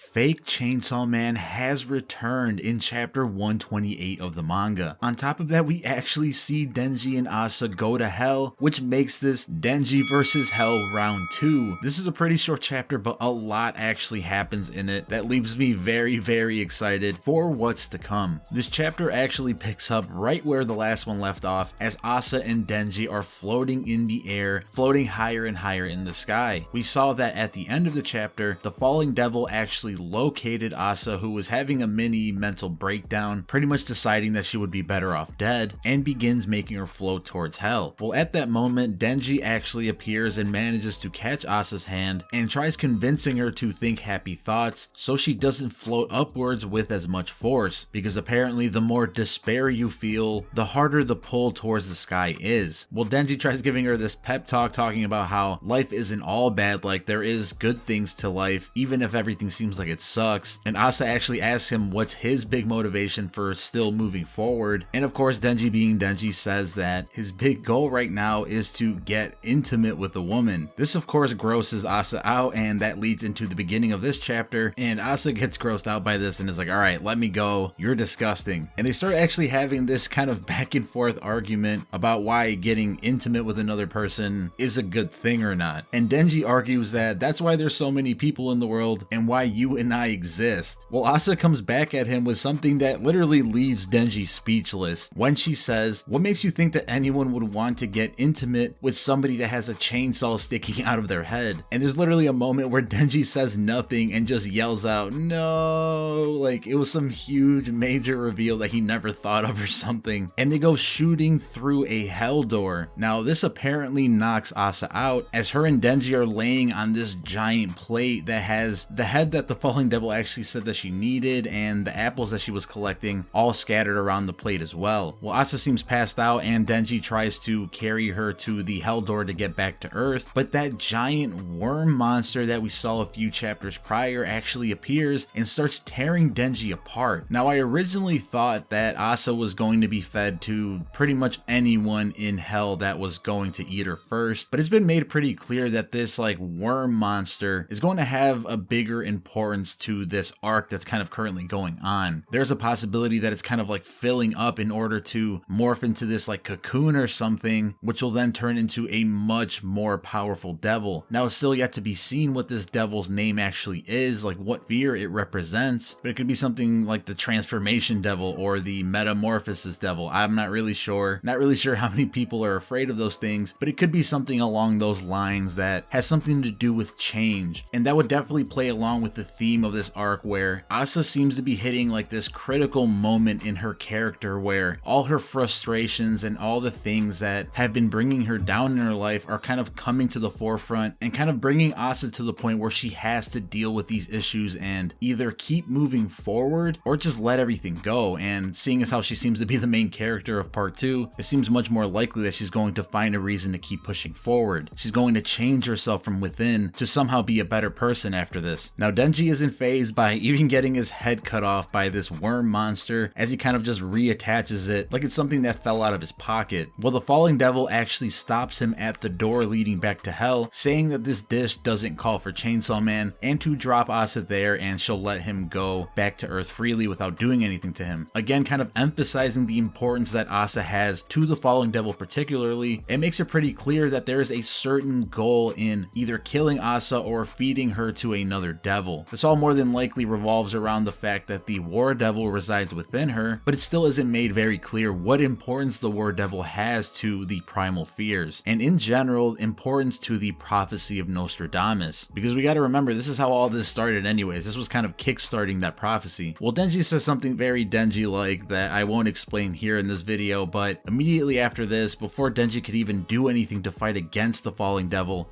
Fake Chainsaw Man has returned in chapter 128 of the manga. On top of that, we actually see Denji and Asa go to hell, which makes this Denji versus Hell round 2. This is a pretty short chapter, but a lot actually happens in it that leaves me very excited for what's to come. This chapter actually picks up right where the last one left off, as Asa and Denji are floating in the air, floating higher and higher in the sky. We saw that at the end of the chapter, the falling devil actually located Asa, who was having a mini mental breakdown, pretty much deciding that she would be better off dead, and begins making her float towards hell. Well, at that moment, Denji actually appears and manages to catch Asa's hand and tries convincing her to think happy thoughts so she doesn't float upwards with as much force, because apparently the more despair you feel, the harder the pull towards the sky is. Well, Denji tries giving her this pep talk, talking about how life isn't all bad, like there is good things to life, even if everything seems like it sucks. And Asa actually asks him what's his big motivation for still moving forward. And of course, Denji being Denji says that his big goal right now is to get intimate with a woman. This of course grosses Asa out, and that leads into the beginning of this chapter, and Asa gets grossed out by this and is like, alright, let me go, you're disgusting. And they start actually having this kind of back and forth argument about why getting intimate with another person is a good thing or not. And Denji argues that that's why there's so many people in the world and why you and I exist. Well, Asa comes back at him with something that literally leaves Denji speechless when she says, what makes you think that anyone would want to get intimate with somebody that has a chainsaw sticking out of their head? And there's literally a moment where Denji says nothing and just yells out, no, like it was some huge major reveal that he never thought of or something. And they go shooting through a hell door. Now this apparently knocks Asa out, as her and Denji are laying on this giant plate that has the head that the falling devil actually said that she needed, and the apples that she was collecting all scattered around the plate as well. Well, Asa seems passed out, and Denji tries to carry her to the hell door to get back to Earth, but that giant worm monster that we saw a few chapters prior actually appears and starts tearing Denji apart. Now I originally thought that Asa was going to be fed to pretty much anyone in hell that was going to eat her first, but it's been made pretty clear that this like worm monster is going to have a bigger importance to this arc that's kind of currently going on. There's a possibility that it's kind of like filling up in order to morph into this like cocoon or something, which will then turn into a much more powerful devil. Now it's still yet to be seen what this devil's name actually is, like what fear it represents, but it could be something like the transformation devil or the metamorphosis devil. I'm not really sure how many people are afraid of those things, but it could be something along those lines that has something to do with change. And that would definitely play along with the theme of this arc, where Asa seems to be hitting like this critical moment in her character where all her frustrations and all the things that have been bringing her down in her life are kind of coming to the forefront and kind of bringing Asa to the point where she has to deal with these issues and either keep moving forward or just let everything go. And seeing as how she seems to be the main character of part 2, it seems much more likely that she's going to find a reason to keep pushing forward. She's going to change herself from within to somehow be a better person after this. Now Denji isn't fazed by even getting his head cut off by this worm monster, as he kind of just reattaches it like it's something that fell out of his pocket. Well, the falling devil actually stops him at the door leading back to hell, saying that this dish doesn't call for Chainsaw Man and to drop Asa there and she'll let him go back to Earth freely without doing anything to him. Again, kind of emphasizing the importance that Asa has to the falling devil particularly. It makes it pretty clear that there is a certain goal in either killing Asa or feeding her to another devil. This all more than likely revolves around the fact that the war devil resides within her, but it still isn't made very clear what importance the war devil has to the primal fears, and in general importance to the prophecy of Nostradamus, because we got to remember this is how all this started anyways. This was kind of kickstarting that prophecy. Well, Denji says something very Denji like that I won't explain here in this video, but immediately after this, before Denji could even do anything to fight against the falling devil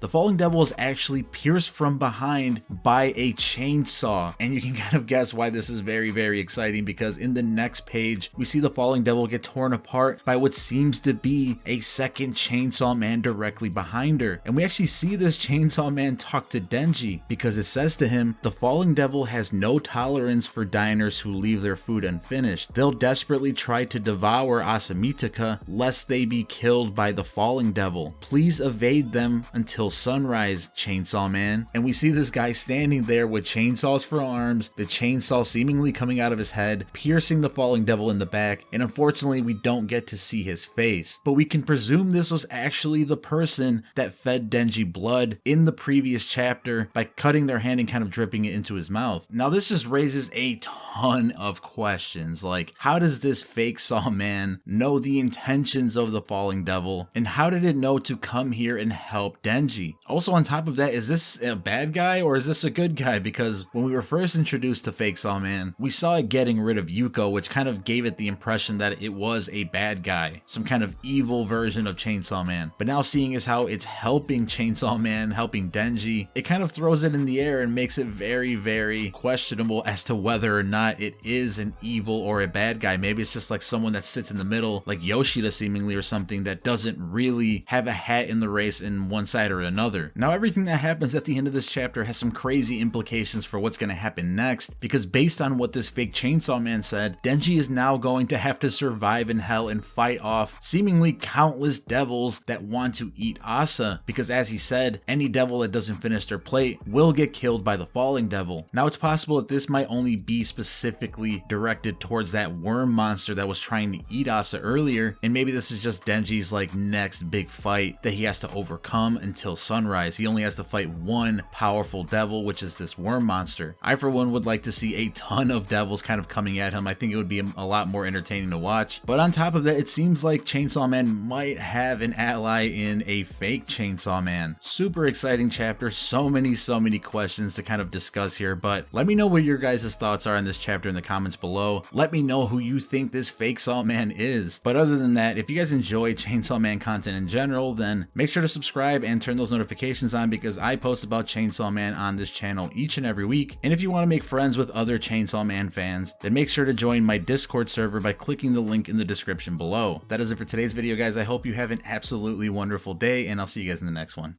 is actually pierced from behind by a chainsaw. And you can kind of guess why this is very exciting, because in the next page we see the falling devil get torn apart by what seems to be a second Chainsaw Man directly behind her. And we actually see this Chainsaw Man talk to Denji, because it says to him, the falling devil has no tolerance for diners who leave their food unfinished. They'll desperately try to devour Asamitaka lest they be killed by the falling devil. Please evade them until sunrise, Chainsaw Man. And we see this guy standing there with chainsaws for arms, the chainsaw seemingly coming out of his head, piercing the falling devil in the back, and unfortunately we don't get to see his face. But we can presume this was actually the person that fed Denji blood in the previous chapter by cutting their hand and kind of dripping it into his mouth. Now this just raises a ton of questions, like how does this fake Saw Man know the intentions of the falling devil, and how did it know to come here and help Denji? Also on top of that, is this a bad guy or is this a good guy? Because when we were first introduced to fake Saw Man, we saw it getting rid of Yuko, which kind of gave it the impression that it was a bad guy, some kind of evil version of Chainsaw Man. But now seeing as how it's helping Chainsaw Man, helping Denji, it kind of throws it in the air and makes it very, very questionable as to whether or not it is an evil or a bad guy. Maybe it's just like someone that sits in the middle, like Yoshida seemingly, or something that doesn't really have a hat in the race in one side or another. Now everything that happens at the end of this chapter has some crazy implications for what's going to happen next, because based on what this fake Chainsaw Man said, Denji is now going to have to survive in hell and fight off seemingly countless devils that want to eat Asa, because as he said, any devil that doesn't finish their plate will get killed by the falling devil. Now it's possible that this might only be specifically directed towards that worm monster that was trying to eat Asa earlier, and maybe this is just Denji's like next big fight that he has to overcome until sunrise. He only has to fight one powerful devil, which is this worm monster. I for one would like to see a ton of devils kind of coming at him. I think it would be a lot more entertaining to watch. But on top of that, it seems like Chainsaw Man might have an ally in a fake Chainsaw Man. Super exciting chapter, so many questions to kind of discuss here, but let me know what your guys' thoughts are on this chapter in the comments below. Let me know who you think this fake Saw Man is. But other than that, if you guys enjoy Chainsaw Man content in general, then make sure to subscribe and turn those notifications on, because I post about Chainsaw Man on this channel each and every week. And if you want to make friends with other Chainsaw Man fans, then make sure to join my Discord server by clicking the link in the description below. That is it for today's video, guys. I hope you have an absolutely wonderful day, and I'll see you guys in the next one.